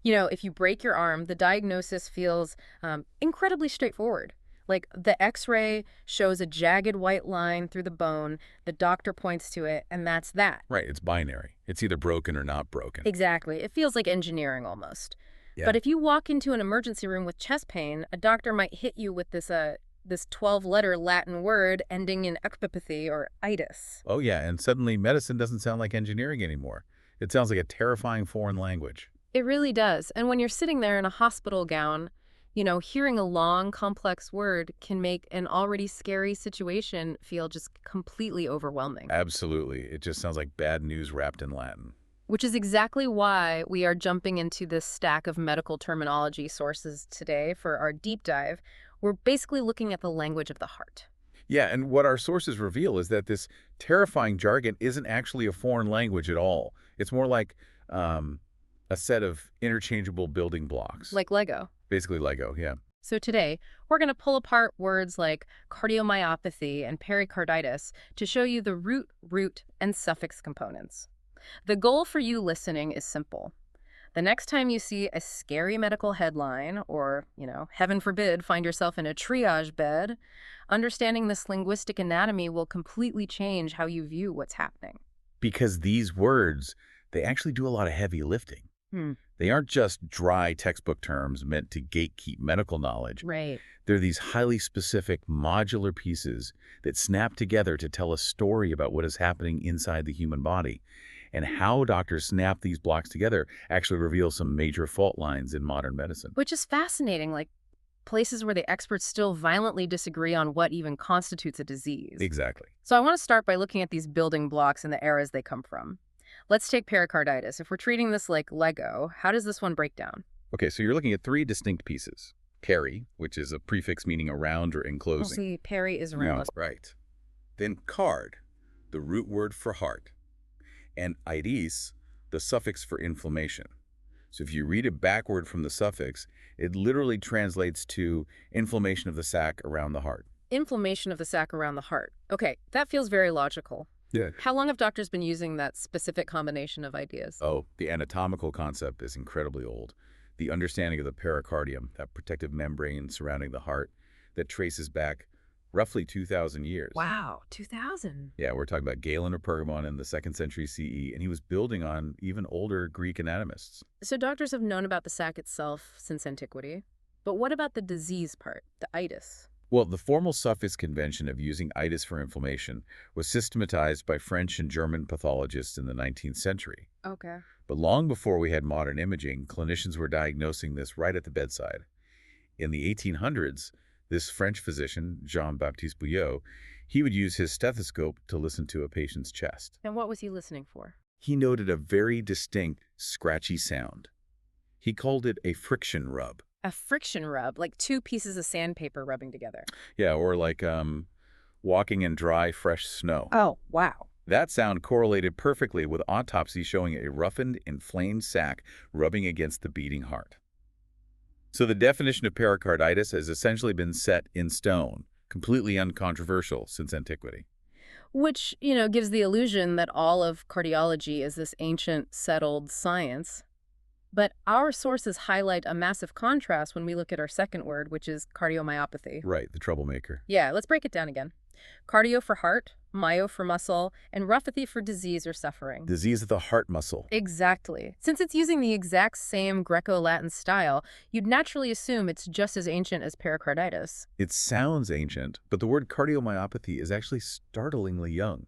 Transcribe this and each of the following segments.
If you break your arm, the diagnosis feels incredibly straightforward. Like the x-ray shows a jagged white line through the bone, the doctor points to it, and that's that. Right, it's binary. It's either broken or not broken. Exactly. It feels like engineering almost. Yeah. But if you walk into an emergency room with chest pain, a doctor might hit you with this 12-letter Latin word ending in ecpipathy or itis. Oh, yeah, and suddenly medicine doesn't sound like engineering anymore. It sounds like a terrifying foreign language. It really does. And when you're sitting there in a hospital gown, hearing a long, complex word can make an already scary situation feel just completely overwhelming. Absolutely. It just sounds like bad news wrapped in Latin. Which is exactly why we are jumping into this stack of medical terminology sources today for our deep dive. We're basically looking at the language of the heart. Yeah, and what our sources reveal is that this terrifying jargon isn't actually a foreign language at all. It's more like a set of interchangeable building blocks. Like Lego. Basically Lego, yeah. So today, we're going to pull apart words like cardiomyopathy and pericarditis to show you the root, and suffix components. The goal for you listening is simple. The next time you see a scary medical headline or, heaven forbid, find yourself in a triage bed, understanding this linguistic anatomy will completely change how you view what's happening. Because these words, they actually do a lot of heavy lifting. They aren't just dry textbook terms meant to gatekeep medical knowledge. Right. They're these highly specific modular pieces that snap together to tell a story about what is happening inside the human body. And how doctors snap these blocks together actually reveals some major fault lines in modern medicine. Which is fascinating, like places where the experts still violently disagree on what even constitutes a disease. Exactly. So I want to start by looking at these building blocks and the eras they come from. Let's take pericarditis. If we're treating this like Lego, how does this one break down? Okay, so you're looking at three distinct pieces. Peri, which is a prefix meaning around or enclosing. See, peri is around. Yeah, right. Then card, the root word for heart. And itis, the suffix for inflammation. So if you read it backward from the suffix, it literally translates to inflammation of the sac around the heart. Inflammation of the sac around the heart. Okay, that feels very logical. Yeah. How long have doctors been using that specific combination of ideas? Oh, the anatomical concept is incredibly old. The understanding of the pericardium, that protective membrane surrounding the heart, that traces back roughly 2,000 years. Wow, 2,000. Yeah, we're talking about Galen of Pergamon in the 2nd century CE, and he was building on even older Greek anatomists. So doctors have known about the sac itself since antiquity. But what about the disease part, the itis? Well, the formal suffix convention of using itis for inflammation was systematized by French and German pathologists in the 19th century. Okay. But long before we had modern imaging, clinicians were diagnosing this right at the bedside. In the 1800s, this French physician, Jean-Baptiste Bouillot, he would use his stethoscope to listen to a patient's chest. And what was he listening for? He noted a very distinct, scratchy sound. He called it a friction rub. A friction rub, like two pieces of sandpaper rubbing together. Yeah, or like walking in dry, fresh snow. Oh, wow. That sound correlated perfectly with autopsy showing a roughened, inflamed sac rubbing against the beating heart. So the definition of pericarditis has essentially been set in stone, completely uncontroversial since antiquity. Which, gives the illusion that all of cardiology is this ancient, settled science. But our sources highlight a massive contrast when we look at our second word, which is cardiomyopathy. Right, the troublemaker. Yeah, let's break it down again. Cardio for heart, myo for muscle, and rhopathy for disease or suffering. Disease of the heart muscle. Exactly. Since it's using the exact same Greco-Latin style, you'd naturally assume it's just as ancient as pericarditis. It sounds ancient, but the word cardiomyopathy is actually startlingly young.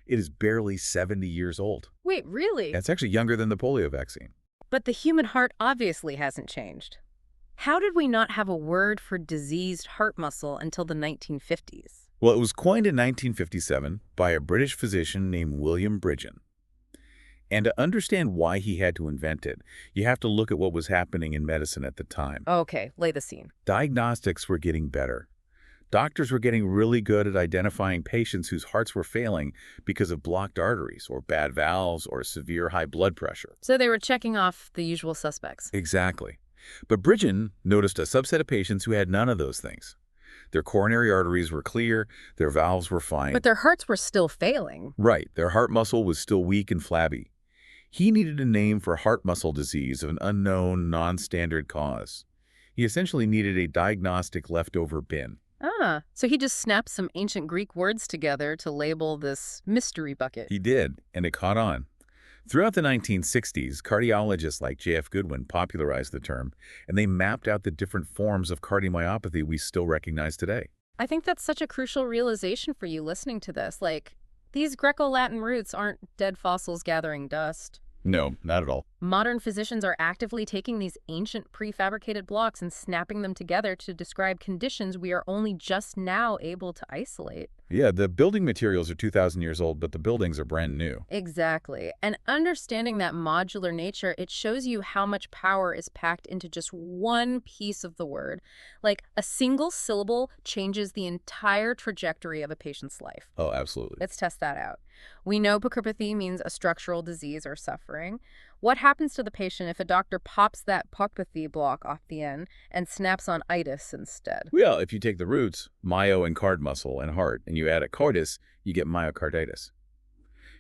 It is barely 70 years old. Wait, really? That's actually younger than the polio vaccine. But the human heart obviously hasn't changed. How did we not have a word for diseased heart muscle until the 1950s? Well, it was coined in 1957 by a British physician named William Bridgen. And to understand why he had to invent it, you have to look at what was happening in medicine at the time. Okay, lay the scene. Diagnostics were getting better. Doctors were getting really good at identifying patients whose hearts were failing because of blocked arteries or bad valves or severe high blood pressure. So they were checking off the usual suspects. Exactly. But Bridgen noticed a subset of patients who had none of those things. Their coronary arteries were clear, their valves were fine. But their hearts were still failing. Right, their heart muscle was still weak and flabby. He needed a name for heart muscle disease of an unknown, non-standard cause. He essentially needed a diagnostic leftover bin. Ah, so he just snapped some ancient Greek words together to label this mystery bucket. He did, and it caught on. Throughout the 1960s, cardiologists like J.F. Goodwin popularized the term, and they mapped out the different forms of cardiomyopathy we still recognize today. I think that's such a crucial realization for you listening to this. Like, these Greco-Latin roots aren't dead fossils gathering dust. No, not at all. Modern physicians are actively taking these ancient prefabricated blocks and snapping them together to describe conditions we are only just now able to isolate. Yeah, the building materials are 2,000 years old, but the buildings are brand new. Exactly. And understanding that modular nature, it shows you how much power is packed into just one piece of the word. Like, a single syllable changes the entire trajectory of a patient's life. Oh, absolutely. Let's test that out. We know pericarditis means a structural disease or suffering. What happens to the patient if a doctor pops that pericarditis block off the end and snaps on itis instead? Well, if you take the roots, myo and card muscle and heart, and you add a carditis, you get myocarditis.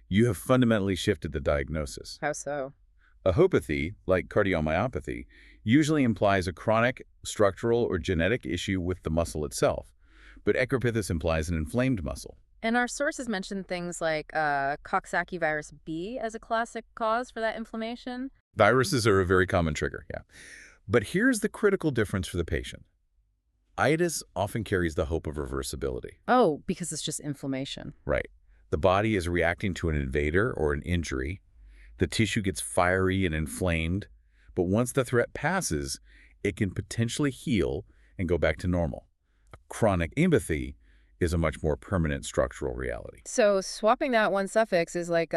You have fundamentally shifted the diagnosis. How so? A hopathy, like cardiomyopathy, usually implies a chronic, structural, or genetic issue with the muscle itself, but eccripithis implies an inflamed muscle. And our sources mentioned things like Coxsackie virus B as a classic cause for that inflammation. Viruses are a very common trigger, yeah. But here's the critical difference for the patient. Itis often carries the hope of reversibility. Oh, because it's just inflammation. Right. The body is reacting to an invader or an injury. The tissue gets fiery and inflamed, but once the threat passes, it can potentially heal and go back to normal. A chronic empathy is a much more permanent structural reality. So swapping that one suffix is like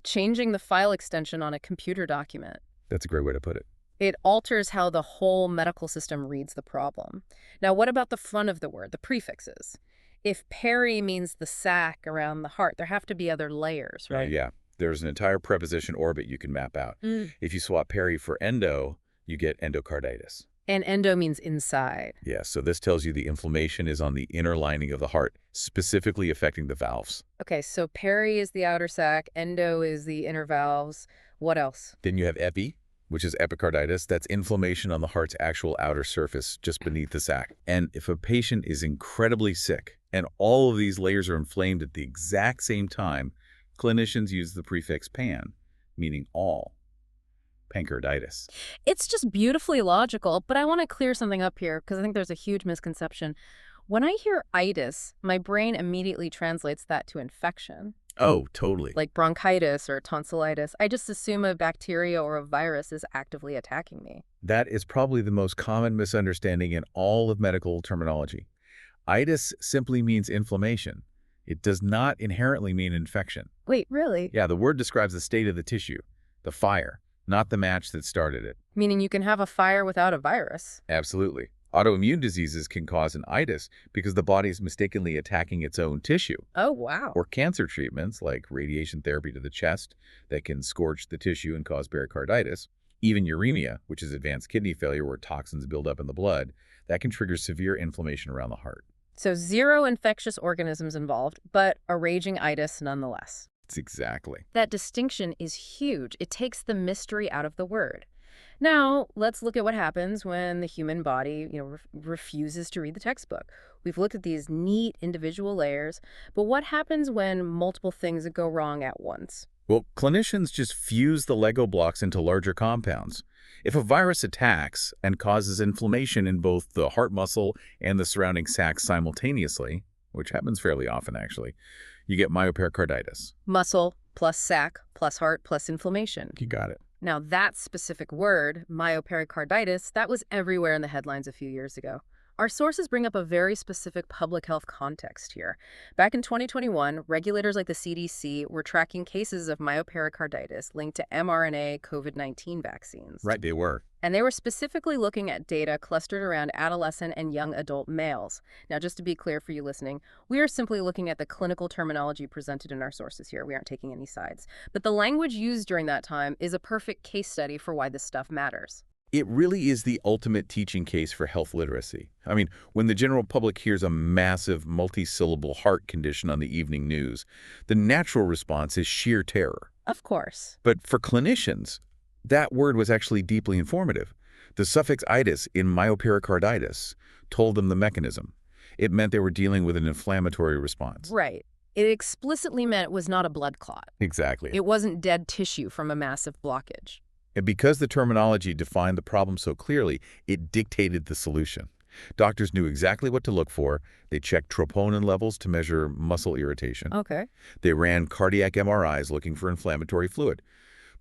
changing the file extension on a computer document. That's a great way to put it. It alters how the whole medical system reads the problem. Now, what about the front of the word, the prefixes? If peri means the sac around the heart, there have to be other layers, right? Yeah. There's an entire preposition orbit you can map out. If you swap peri for endo, you get endocarditis. And endo means inside. Yeah, so this tells you the inflammation is on the inner lining of the heart, specifically affecting the valves. Okay, so peri is the outer sac, endo is the inner valves. What else? Then you have epi, which is epicarditis. That's inflammation on the heart's actual outer surface, just beneath the sac. And if a patient is incredibly sick and all of these layers are inflamed at the exact same time, clinicians use the prefix pan, meaning all. Pancreatitis. It's just beautifully logical, but I want to clear something up here because I think there's a huge misconception. When I hear itis, my brain immediately translates that to infection. Oh, totally. Like bronchitis or tonsillitis. I just assume a bacteria or a virus is actively attacking me. That is probably the most common misunderstanding in all of medical terminology. Itis simply means inflammation. It does not inherently mean infection. Wait, really? Yeah, the word describes the state of the tissue, the fire, not the match that started it. Meaning you can have a fire without a virus. Absolutely. Autoimmune diseases can cause an itis because the body is mistakenly attacking its own tissue. Oh, wow. Or cancer treatments like radiation therapy to the chest that can scorch the tissue and cause pericarditis. Even uremia, which is advanced kidney failure where toxins build up in the blood, that can trigger severe inflammation around the heart. So 0 infectious organisms involved, but a raging itis nonetheless. Exactly. That distinction is huge. It takes the mystery out of the word. Now, let's look at what happens when the human body, refuses to read the textbook. We've looked at these neat individual layers, but what happens when multiple things go wrong at once? Well, clinicians just fuse the Lego blocks into larger compounds. If a virus attacks and causes inflammation in both the heart muscle and the surrounding sac simultaneously, which happens fairly often actually, you get myopericarditis. Muscle plus sac plus heart plus inflammation. You got it. Now, that specific word, myopericarditis, that was everywhere in the headlines a few years ago. Our sources bring up a very specific public health context here. Back in 2021, regulators like the CDC were tracking cases of myopericarditis linked to mRNA COVID-19 vaccines. Right, they were. And they were specifically looking at data clustered around adolescent and young adult males. Now, just to be clear for you listening, we are simply looking at the clinical terminology presented in our sources here. We aren't taking any sides. But the language used during that time is a perfect case study for why this stuff matters. It really is the ultimate teaching case for health literacy. I mean, when the general public hears a massive multi-syllable heart condition on the evening news, the natural response is sheer terror. Of course. But for clinicians, that word was actually deeply informative. The suffix itis in myopericarditis told them the mechanism. It meant they were dealing with an inflammatory response. Right. It explicitly meant it was not a blood clot. Exactly. It wasn't dead tissue from a massive blockage. And because the terminology defined the problem so clearly, it dictated the solution. Doctors knew exactly what to look for. They checked troponin levels to measure muscle irritation. Okay. They ran cardiac MRIs looking for inflammatory fluid.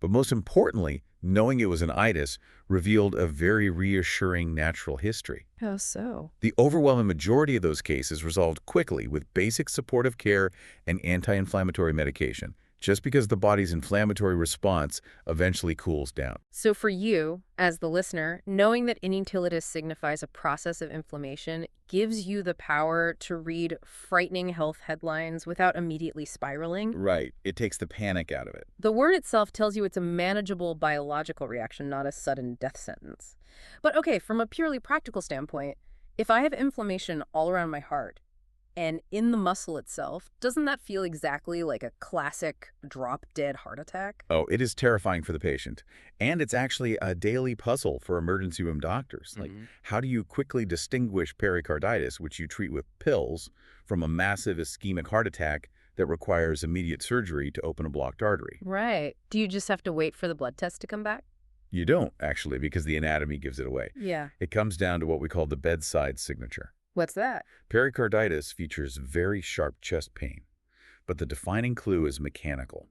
But most importantly, knowing it was an itis revealed a very reassuring natural history. How so? The overwhelming majority of those cases resolved quickly with basic supportive care and anti-inflammatory medication, just because the body's inflammatory response eventually cools down. So for you, as the listener, knowing that inutilitis signifies a process of inflammation gives you the power to read frightening health headlines without immediately spiraling. Right. It takes the panic out of it. The word itself tells you it's a manageable biological reaction, not a sudden death sentence. But okay, from a purely practical standpoint, if I have inflammation all around my heart, and in the muscle itself, doesn't that feel exactly like a classic drop-dead heart attack? Oh, it is terrifying for the patient. And it's actually a daily puzzle for emergency room doctors. Like, how do you quickly distinguish pericarditis, which you treat with pills, from a massive ischemic heart attack that requires immediate surgery to open a blocked artery? Right. Do you just have to wait for the blood test to come back? You don't, actually, because the anatomy gives it away. Yeah. It comes down to what we call the bedside signature. What's that? Pericarditis features very sharp chest pain, but the defining clue is mechanical.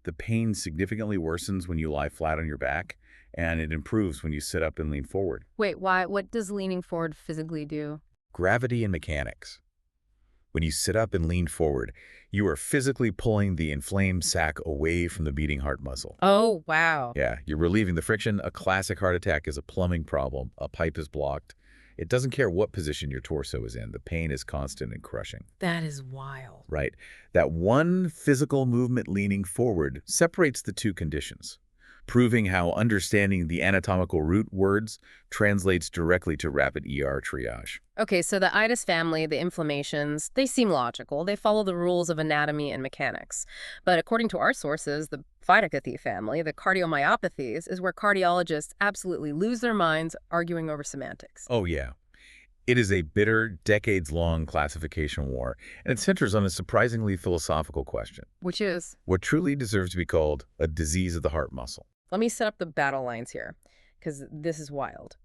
The pain significantly worsens when you lie flat on your back, and it improves when you sit up and lean forward. Wait, why? What does leaning forward physically do? Gravity and mechanics. When you sit up and lean forward, you are physically pulling the inflamed sac away from the beating heart muscle. Oh, wow. Yeah, you're relieving the friction. A classic heart attack is a plumbing problem. A pipe is blocked. It doesn't care what position your torso is in. The pain is constant and crushing. That is wild. Right. That one physical movement leaning forward separates the two conditions, proving how understanding the anatomical root words translates directly to rapid ER triage. Okay, so the itis family, the inflammations, they seem logical. They follow the rules of anatomy and mechanics. But according to our sources, the phytocathy family, the cardiomyopathies, is where cardiologists absolutely lose their minds arguing over semantics. Oh, yeah. It is a bitter, decades-long classification war, and it centers on a surprisingly philosophical question. Which is? What truly deserves to be called a disease of the heart muscle? Let me set up the battle lines here, because this is wild.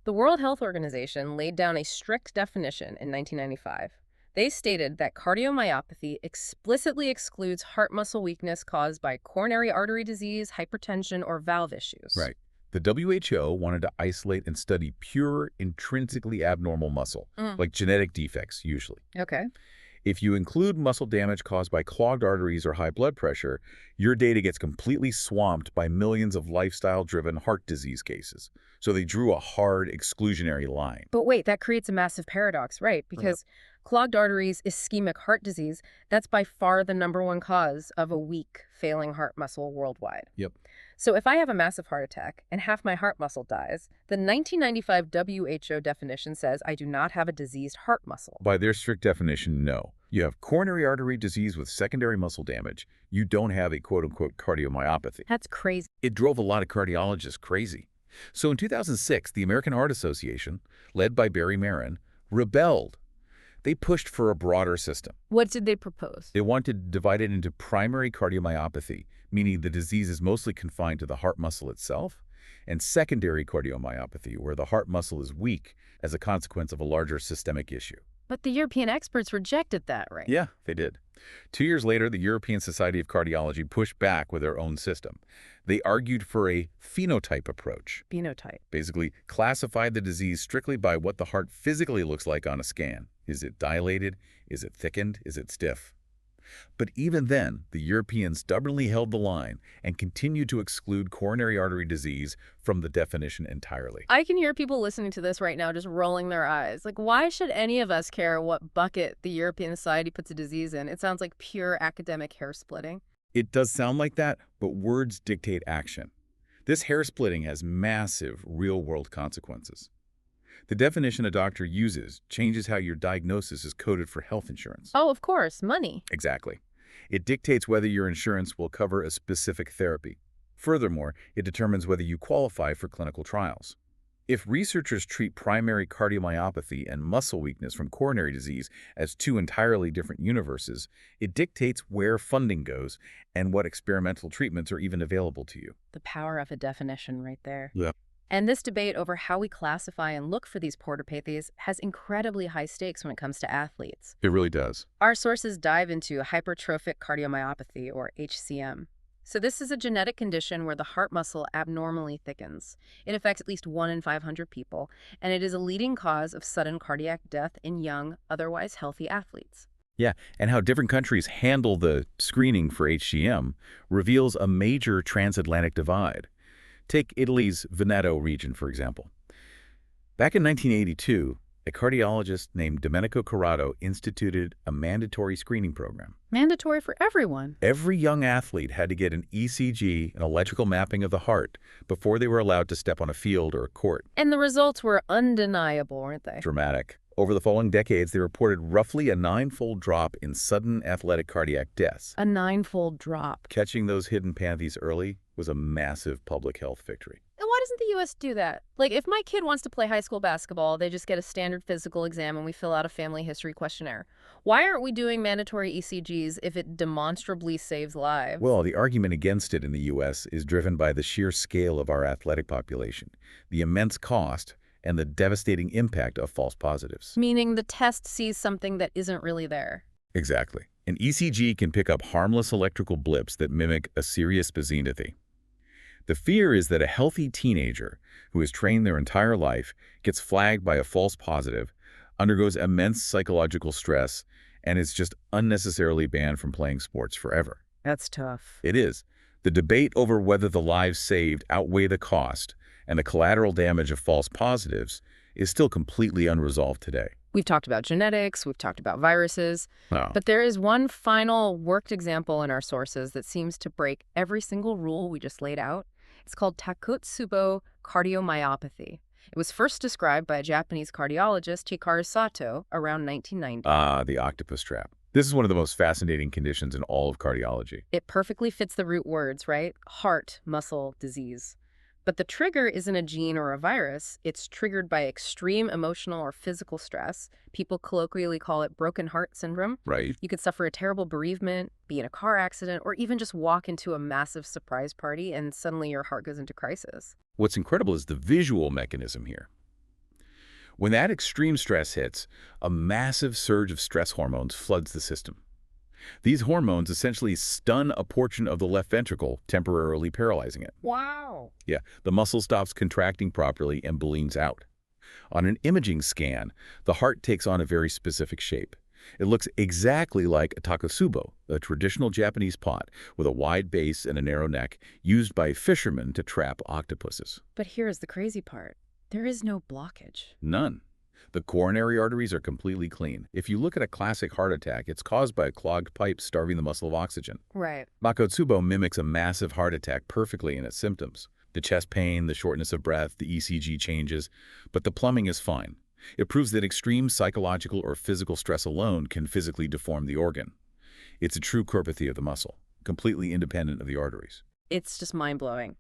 The World Health Organization laid down a strict definition in 1995. They stated that cardiomyopathy explicitly excludes heart muscle weakness caused by coronary artery disease, hypertension, or valve issues. Right. The WHO wanted to isolate and study pure, intrinsically abnormal muscle, like genetic defects, usually. Okay. If you include muscle damage caused by clogged arteries or high blood pressure, your data gets completely swamped by millions of lifestyle-driven heart disease cases. So they drew a hard, exclusionary line. But wait, that creates a massive paradox, right? Because clogged arteries, ischemic heart disease, that's by far the #1 cause of a weak, failing heart muscle worldwide. Yep. So if I have a massive heart attack and half my heart muscle dies, the 1995 WHO definition says I do not have a diseased heart muscle. By their strict definition, no. You have coronary artery disease with secondary muscle damage. You don't have a quote-unquote cardiomyopathy. That's crazy. It drove a lot of cardiologists crazy. So in 2006, the American Heart Association, led by Barry Marin, rebelled. They pushed for a broader system. What did they propose? They wanted to divide it into primary cardiomyopathy, meaning the disease is mostly confined to the heart muscle itself, and secondary cardiomyopathy, where the heart muscle is weak as a consequence of a larger systemic issue. But the European experts rejected that, right? Yeah, they did. 2 years later, the European Society of Cardiology pushed back with their own system. They argued for a phenotype approach. Phenotype. Basically, classified the disease strictly by what the heart physically looks like on a scan. Is it dilated? Is it thickened? Is it stiff? But even then, the Europeans stubbornly held the line and continued to exclude coronary artery disease from the definition entirely. I can hear people listening to this right now just rolling their eyes. Like, why should any of us care what bucket the European Society puts a disease in? It sounds like pure academic hair splitting. It does sound like that, but words dictate action. This hair splitting has massive, real-world consequences. The definition a doctor uses changes how your diagnosis is coded for health insurance. Oh, of course, money. Exactly. It dictates whether your insurance will cover a specific therapy. Furthermore, it determines whether you qualify for clinical trials. If researchers treat primary cardiomyopathy and muscle weakness from coronary disease as two entirely different universes, it dictates where funding goes and what experimental treatments are even available to you. The power of a definition right there. Yeah. And this debate over how we classify and look for these portopathies has incredibly high stakes when it comes to athletes. It really does. Our sources dive into hypertrophic cardiomyopathy, or HCM. So this is a genetic condition where the heart muscle abnormally thickens. It affects at least 1 in 500 people, and it is a leading cause of sudden cardiac death in young, otherwise healthy athletes. Yeah, and how different countries handle the screening for HCM reveals a major transatlantic divide. Take Italy's Veneto region, for example. Back in 1982, a cardiologist named Domenico Corrado instituted a mandatory screening program. Mandatory for everyone. Every young athlete had to get an ECG, an electrical mapping of the heart, before they were allowed to step on a field or a court. And the results were undeniable, weren't they? Dramatic. Over the following decades, they reported roughly a 9-fold drop in sudden athletic cardiac deaths. A 9-fold drop. Catching those hidden pathies early was a massive public health victory. And why doesn't the U.S. do that? Like, if my kid wants to play high school basketball, they just get a standard physical exam and we fill out a family history questionnaire. Why aren't we doing mandatory ECGs if it demonstrably saves lives? Well, the argument against it in the U.S. is driven by the sheer scale of our athletic population, the immense cost, and the devastating impact of false positives. Meaning the test sees something that isn't really there. Exactly. An ECG can pick up harmless electrical blips that mimic a serious basenopathy. The fear is that a healthy teenager who has trained their entire life gets flagged by a false positive, undergoes immense psychological stress, and is just unnecessarily banned from playing sports forever. That's tough. It is. The debate over whether the lives saved outweigh the cost and the collateral damage of false positives is still completely unresolved today. We've talked about genetics, we've talked about viruses, Oh. but there is one final worked example in our sources that seems to break every single rule we just laid out. It's called Takotsubo cardiomyopathy. It was first described by a Japanese cardiologist, Hikaru Sato, around 1990. Ah, the octopus trap. This is one of the most fascinating conditions in all of cardiology. It perfectly fits the root words, right? Heart, muscle, disease. But the trigger isn't a gene or a virus. It's triggered by extreme emotional or physical stress. People colloquially call it broken heart syndrome. Right. You could suffer a terrible bereavement, be in a car accident, or even just walk into a massive surprise party and suddenly your heart goes into crisis. What's incredible is the visual mechanism here. When that extreme stress hits, a massive surge of stress hormones floods the system. These hormones essentially stun a portion of the left ventricle, temporarily paralyzing it. Wow. Yeah, the muscle stops contracting properly and balloons out. On an imaging scan, the heart takes on a very specific shape. It looks exactly like a takotsubo, a traditional Japanese pot with a wide base and a narrow neck used by fishermen to trap octopuses. But here's the crazy part. There is no blockage. None. The coronary arteries are completely clean. If you look at a classic heart attack, it's caused by a clogged pipe starving the muscle of oxygen. Right. Takotsubo mimics a massive heart attack perfectly in its symptoms. The chest pain, the shortness of breath, the ECG changes, but the plumbing is fine. It proves that extreme psychological or physical stress alone can physically deform the organ. It's a true cardiopathy of the muscle, completely independent of the arteries. It's just mind-blowing.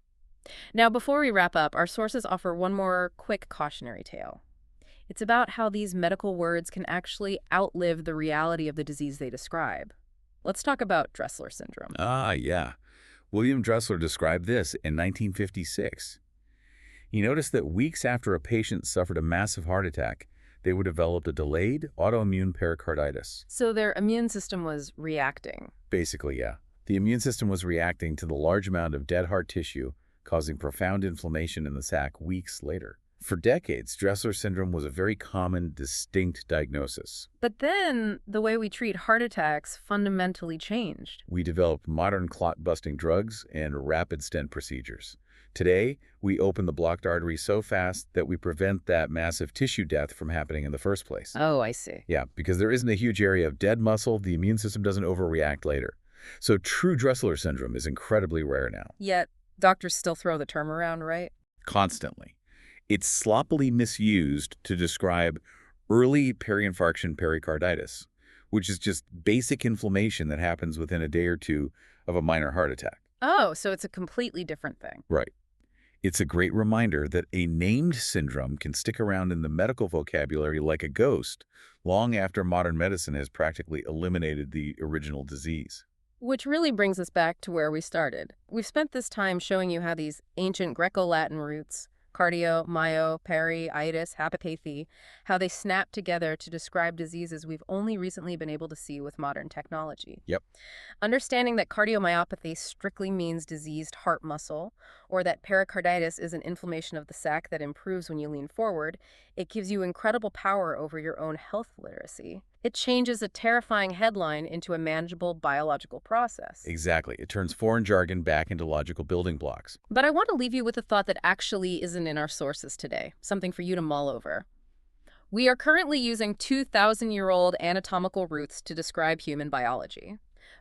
Now, before we wrap up, our sources offer one more quick cautionary tale. It's about how these medical words can actually outlive the reality of the disease they describe. Let's talk about Dressler syndrome. Ah, yeah. William Dressler described this in 1956. He noticed that weeks after a patient suffered a massive heart attack, they would develop a delayed autoimmune pericarditis. So their immune system was reacting. Basically, yeah. The immune system was reacting to the large amount of dead heart tissue, causing profound inflammation in the sac weeks later. For decades, Dressler syndrome was a very common, distinct diagnosis. But then the way we treat heart attacks fundamentally changed. We developed modern clot-busting drugs and rapid stent procedures. Today, we open the blocked artery so fast that we prevent that massive tissue death from happening in the first place. Oh, I see. Yeah, because there isn't a huge area of dead muscle, the immune system doesn't overreact later. So true Dressler syndrome is incredibly rare now. Yet Doctors still throw the term around, right? Constantly. It's sloppily misused to describe early peri-infarction pericarditis, which is just basic inflammation that happens within a day or two of a minor heart attack. Oh, so it's a completely different thing. Right. It's a great reminder that a named syndrome can stick around in the medical vocabulary like a ghost long after modern medicine has practically eliminated the original disease. Which really brings us back to where we started. We've spent this time showing you how these ancient Greco-Latin roots, cardio, myo, peri, itis, pathy, how they snap together to describe diseases we've only recently been able to see with modern technology. Yep. Understanding that cardiomyopathy strictly means diseased heart muscle, or that pericarditis is an inflammation of the sac that improves when you lean forward, it gives you incredible power over your own health literacy. It changes a terrifying headline into a manageable biological process. Exactly. It turns foreign jargon back into logical building blocks. But I want to leave you with a thought that actually isn't in our sources today, something for you to mull over. We are currently using 2,000-year-old anatomical roots to describe human biology.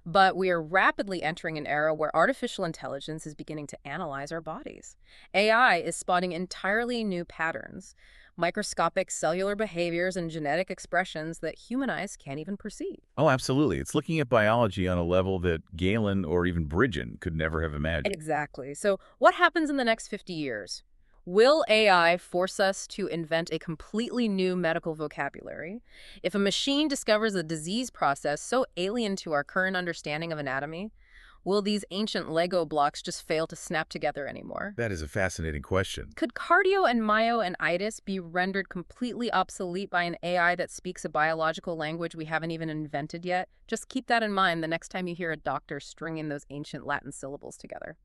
But we are rapidly entering an era where artificial intelligence is beginning to analyze our bodies. AI is spotting entirely new patterns, microscopic cellular behaviors and genetic expressions that human eyes can't even perceive. Oh, absolutely. It's looking at biology on a level that Galen or even Bridgen could never have imagined. Exactly. So what happens in the next 50 years? Will AI force us to invent a completely new medical vocabulary? If a machine discovers a disease process so alien to our current understanding of anatomy, will these ancient Lego blocks just fail to snap together anymore? That is a fascinating question. Could cardio and myo and itis be rendered completely obsolete by an AI that speaks a biological language we haven't even invented yet? Just keep that in mind the next time you hear a doctor stringing those ancient Latin syllables together.